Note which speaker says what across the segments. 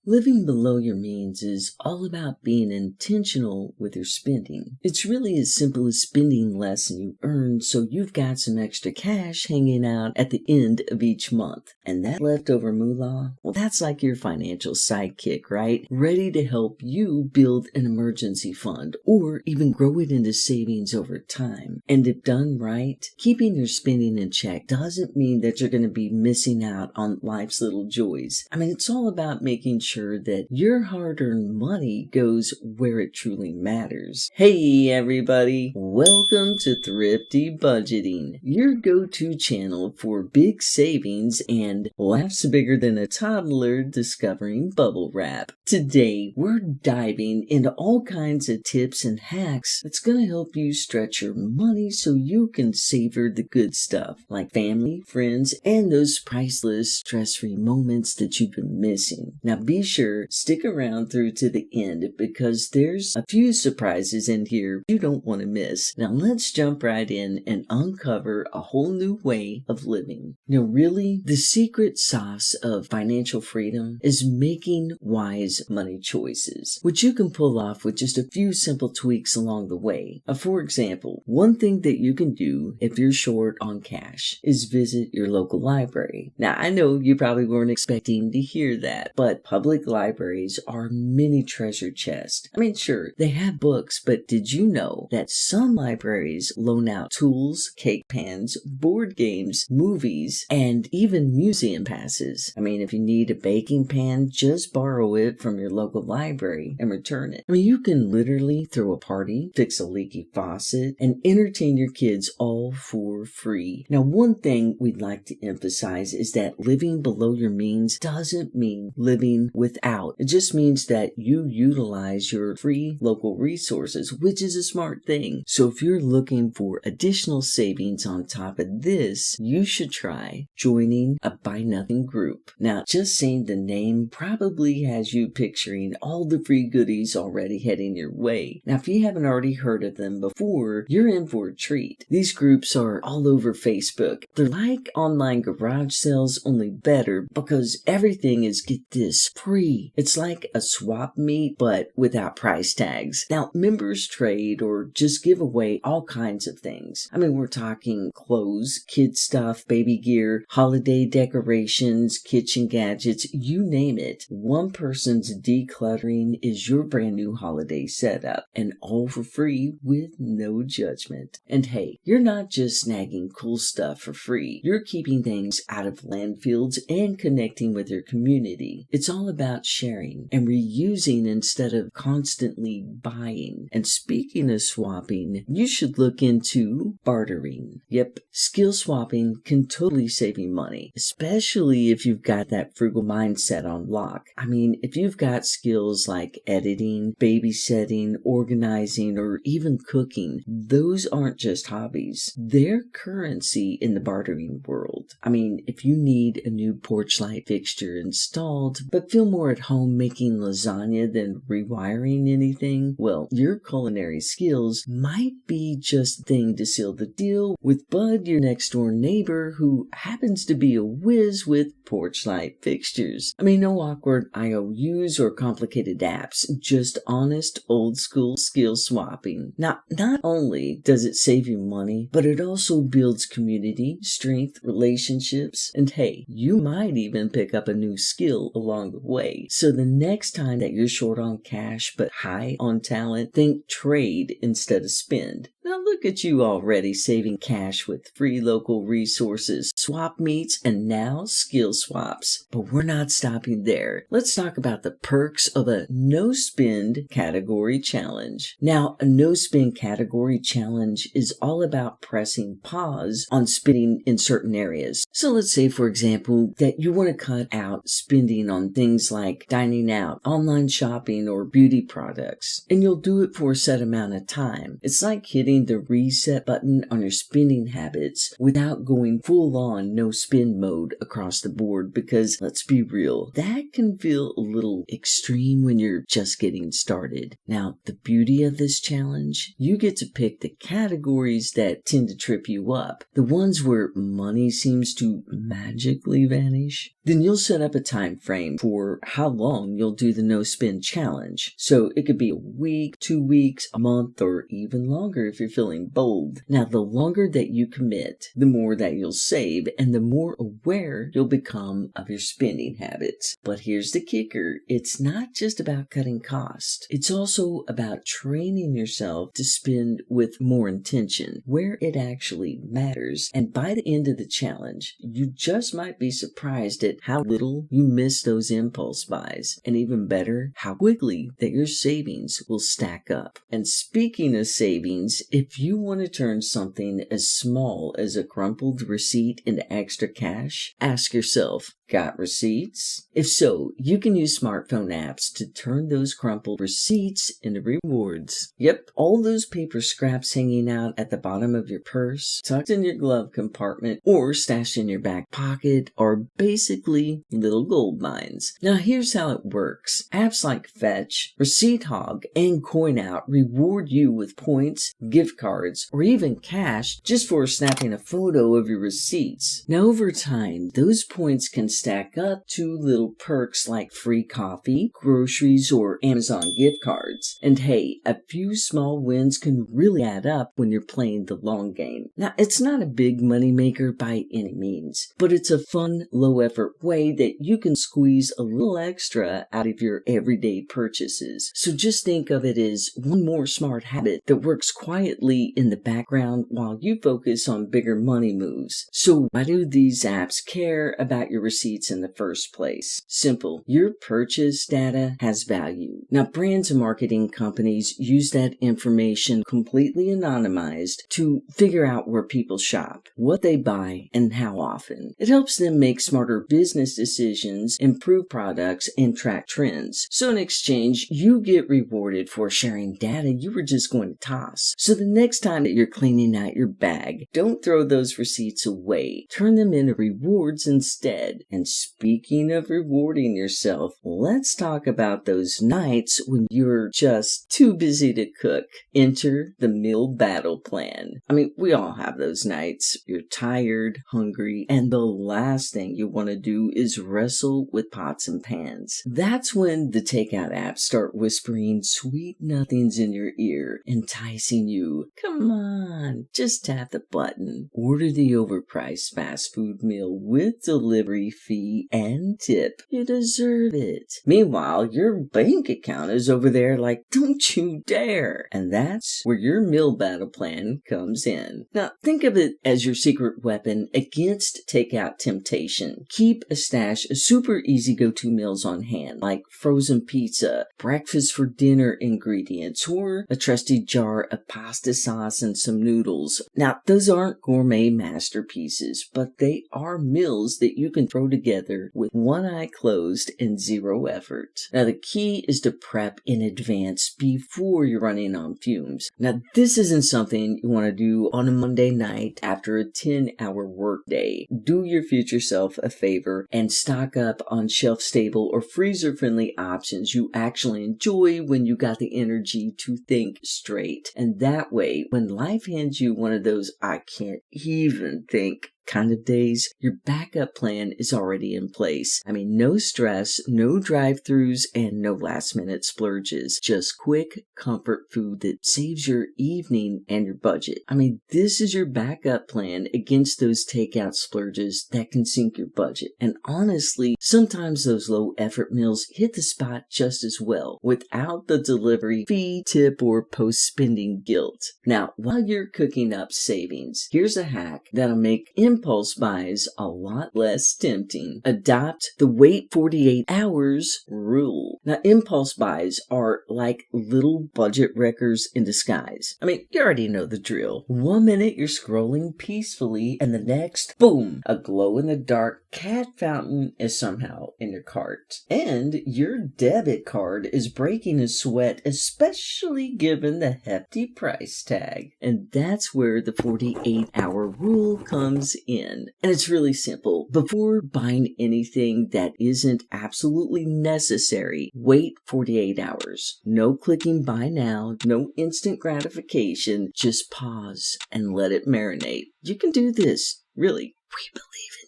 Speaker 1: Living below your means is all about being intentional with your spending. It's really as simple as spending less than you earn so you've got some extra cash hanging out at the end of each month. And that leftover moolah, well, that's like your financial sidekick, right? Ready to help you build an emergency fund or even grow it into savings over time. And if done right, keeping your spending in check doesn't mean that you're going to be missing out on life's little joys. I mean, it's all about making sure that your hard-earned money goes where it truly matters. Hey everybody, welcome to Thrifty Budgeting, your go-to channel for big savings and laughs bigger than a toddler discovering bubble wrap. Today, we're diving into all kinds of tips and hacks that's going to help you stretch your money so you can savor the good stuff, like family, friends, and those priceless stress-free moments that you've been missing. Now be sure stick around through to the end because there's a few surprises in here you don't want to miss. Now let's jump right in and uncover a whole new way of living. Now really, the secret sauce of financial freedom is making wise money choices, which you can pull off with just a few simple tweaks along the way. For example, one thing that you can do if you're short on cash is visit your local library. Now I know you probably weren't expecting to hear that, but public libraries are mini treasure chests. I mean, sure, they have books, but did you know that some libraries loan out tools, cake pans, board games, movies, and even museum passes? I mean, if you need a baking pan, just borrow it from your local library and return it. I mean, you can literally throw a party, fix a leaky faucet, and entertain your kids all for free. Now, one thing we'd like to emphasize is that living below your means doesn't mean living without. It just means that you utilize your free local resources, which is a smart thing. So if you're looking for additional savings on top of this, you should try joining a Buy Nothing group. Now, just saying the name probably has you picturing all the free goodies already heading your way. Now, if you haven't already heard of them before, you're in for a treat. These groups are all over Facebook. They're like online garage sales, only better because everything is, get this, free. It's like a swap meet, but without price tags. Now, members trade or just give away all kinds of things. I mean, we're talking clothes, kid stuff, baby gear, holiday decorations, kitchen gadgets, you name it. One person's decluttering is your brand new holiday setup, and all for free with no judgment. And hey, you're not just snagging cool stuff for free. You're keeping things out of landfills and connecting with your community. It's all about sharing and reusing instead of constantly buying. And speaking of swapping, you should look into bartering. Yep, skill swapping can totally save you money, especially if you've got that frugal mindset on lock. I mean, if you've got skills like editing, babysitting, organizing, or even cooking, those aren't just hobbies. They're currency in the bartering world. I mean, if you need a new porch light fixture installed, but feel more at home making lasagna than rewiring anything, well, your culinary skills might be just the thing to seal the deal with Bud, your next door neighbor, who happens to be a whiz with porch light fixtures. I mean, no awkward IOUs or complicated apps, just honest old school skill swapping. Now, not only does it save you money, but it also builds community, strength, relationships, and hey, you might even pick up a new skill along the way. So the next time that you're short on cash but high on talent, think trade instead of spend. Now look at you already saving cash with free local resources, swap meets, and now skill swaps. But we're not stopping there. Let's talk about the perks of a no-spend category challenge. Now, a no-spend category challenge is all about pressing pause on spending in certain areas. So let's say, for example, that you want to cut out spending on things like dining out, online shopping, or beauty products. And you'll do it for a set amount of time. It's like hitting hitting the reset button on your spending habits without going full on no spend mode across the board, because let's be real, that can feel a little extreme when you're just getting started. Now, the beauty of this challenge, you get to pick the categories that tend to trip you up, the ones where money seems to magically vanish. Then you'll set up a time frame for how long you'll do the no spend challenge. So it could be a week, 2 weeks, a month, or even longer if you're feeling bold. Now, the longer that you commit, the more that you'll save and the more aware you'll become of your spending habits. But here's the kicker. It's not just about cutting costs. It's also about training yourself to spend with more intention, where it actually matters. And by the end of the challenge, you just might be surprised at how little you miss those impulse buys, and even better, how quickly that your savings will stack up. And speaking of savings, if you want to turn something as small as a crumpled receipt into extra cash, ask yourself, got receipts? If so, you can use smartphone apps to turn those crumpled receipts into rewards. Yep, all those paper scraps hanging out at the bottom of your purse, tucked in your glove compartment, or stashed in your back pocket are basically little gold mines. Now here's how it works. Apps like Fetch, Receipt Hog, and CoinOut reward you with points, gift cards, or even cash just for snapping a photo of your receipts. Now over time, those points can stack up to little perks like free coffee, groceries, or Amazon gift cards. And hey, a few small wins can really add up when you're playing the long game. Now, it's not a big money maker by any means, but it's a fun, low-effort way that you can squeeze a little extra out of your everyday purchases. So just think of it as one more smart habit that works quietly in the background while you focus on bigger money moves. So why do these apps care about your receipts in the first place? Simple. Your purchase data has value. Now, brands and marketing companies use that information completely anonymized to figure out where people shop, what they buy, and how often. It helps them make smarter business decisions, improve products, and track trends. So in exchange, you get rewarded for sharing data you were just going to toss. So the next time that you're cleaning out your bag, don't throw those receipts away. Turn them into rewards instead. And speaking of rewarding yourself, let's talk about those nights when you're just too busy to cook. Enter the meal battle plan. I mean, we all have those nights. You're tired, hungry, and the last thing you want to do is wrestle with pots and pans. That's when the takeout apps start whispering sweet nothings in your ear, enticing you. Come on, just tap the button. Order the overpriced fast food meal with delivery fee and tip. You deserve it. Meanwhile, your bank account is over there like, don't you dare. And that's where your meal battle plan comes in. Now, think of it as your secret weapon against takeout temptation. Keep a stash of super easy go-to meals on hand, like frozen pizza, breakfast for dinner ingredients, or a trusty jar of pasta sauce and some noodles. Now, those aren't gourmet masterpieces, but they are meals that you can throw together with one eye closed and zero effort. Now, the key is to prep in advance before you're running on fumes. Now, this isn't something you want to do on a Monday night after a 10-hour workday. Do your future self a favor and stock up on shelf-stable or freezer-friendly options you actually enjoy when you got the energy to think straight. And that way, when life hands you one of those I can't even think kind of days, your backup plan is already in place. I mean, no stress, no drive-thrus, and no last-minute splurges. Just quick comfort food that saves your evening and your budget. I mean, this is your backup plan against those takeout splurges that can sink your budget. And honestly, sometimes those low-effort meals hit the spot just as well, without the delivery fee, tip, or post-spending guilt. Now, while you're cooking up savings, here's a hack that'll make impulse buys a lot less tempting. Adopt the wait 48 hours rule. Now, impulse buys are like little budget wreckers in disguise. I mean, you already know the drill. 1 minute you're scrolling peacefully, and the next, boom, a glow-in-the-dark cat fountain is somehow in your cart. And your debit card is breaking a sweat, especially given the hefty price tag. And that's where the 48-hour rule comes in. And it's really simple. Before buying anything that isn't absolutely necessary, wait 48 hours. No clicking buy now, no instant gratification. Just pause and let it marinate. You can do this. Really, we believe in you.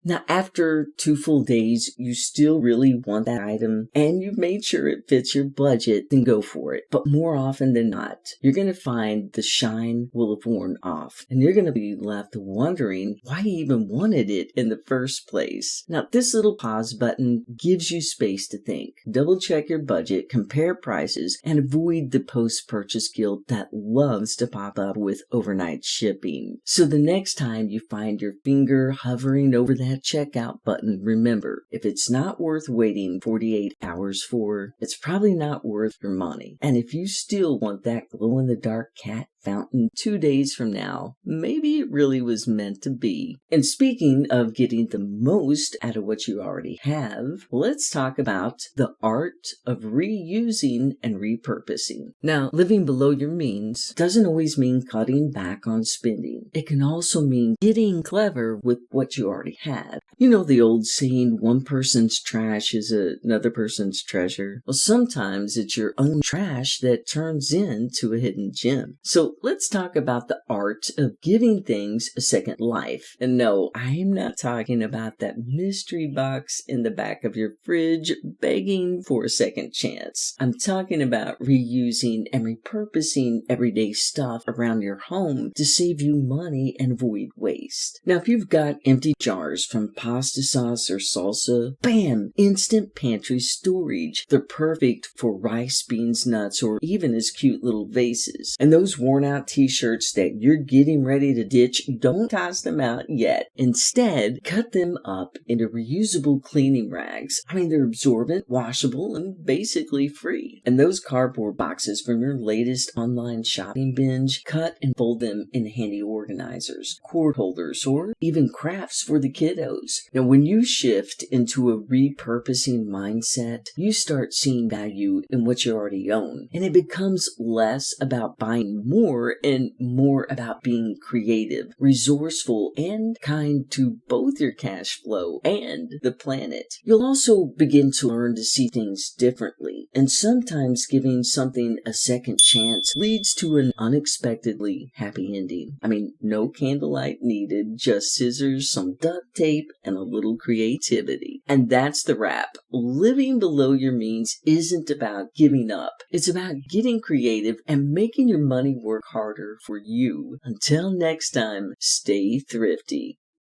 Speaker 1: Now, after 2 full days, you still really want that item and you've made sure it fits your budget, then go for it. But more often than not, you're going to find the shine will have worn off and you're going to be left wondering why you even wanted it in the first place. Now, this little pause button gives you space to think. Double check your budget, compare prices, and avoid the post-purchase guilt that loves to pop up with overnight shipping. So the next time you find your finger hovering over that checkout button, remember, if it's not worth waiting 48 hours for, it's probably not worth your money. And if you still want that glow-in-the-dark cat fountain 2 days from now, maybe it really was meant to be. And speaking of getting the most out of what you already have, let's talk about the art of reusing and repurposing. Now, living below your means doesn't always mean cutting back on spending. It can also mean getting clever with what you already have. You know the old saying, one person's trash is another person's treasure? Well, sometimes it's your own trash that turns into a hidden gem. So let's talk about the art of giving things a second life. And no, I'm not talking about that mystery box in the back of your fridge begging for a second chance. I'm talking about reusing and repurposing everyday stuff around your home to save you money and avoid waste. Now, if you've got empty jars from pasta sauce or salsa, bam, instant pantry storage. They're perfect for rice, beans, nuts, or even as cute little vases. And those worn out t-shirts that you're getting ready to ditch, don't toss them out yet. Instead, cut them up into reusable cleaning rags. I mean, they're absorbent, washable, and basically free. And those cardboard boxes from your latest online shopping binge, cut and fold them in handy organizers, cord holders, or even crafts for the kiddos. Now, when you shift into a repurposing mindset, you start seeing value in what you already own. And it becomes less about buying more and more about being creative, resourceful, and kind to both your cash flow and the planet. You'll also begin to learn to see things differently. And sometimes giving something a second chance leads to an unexpectedly happy ending. I mean, no candlelight needed, just scissors, some duct tape, and a little creativity. And that's the wrap. Living below your means isn't about giving up. It's about getting creative and making your money work harder for you. Until next time, stay thrifty.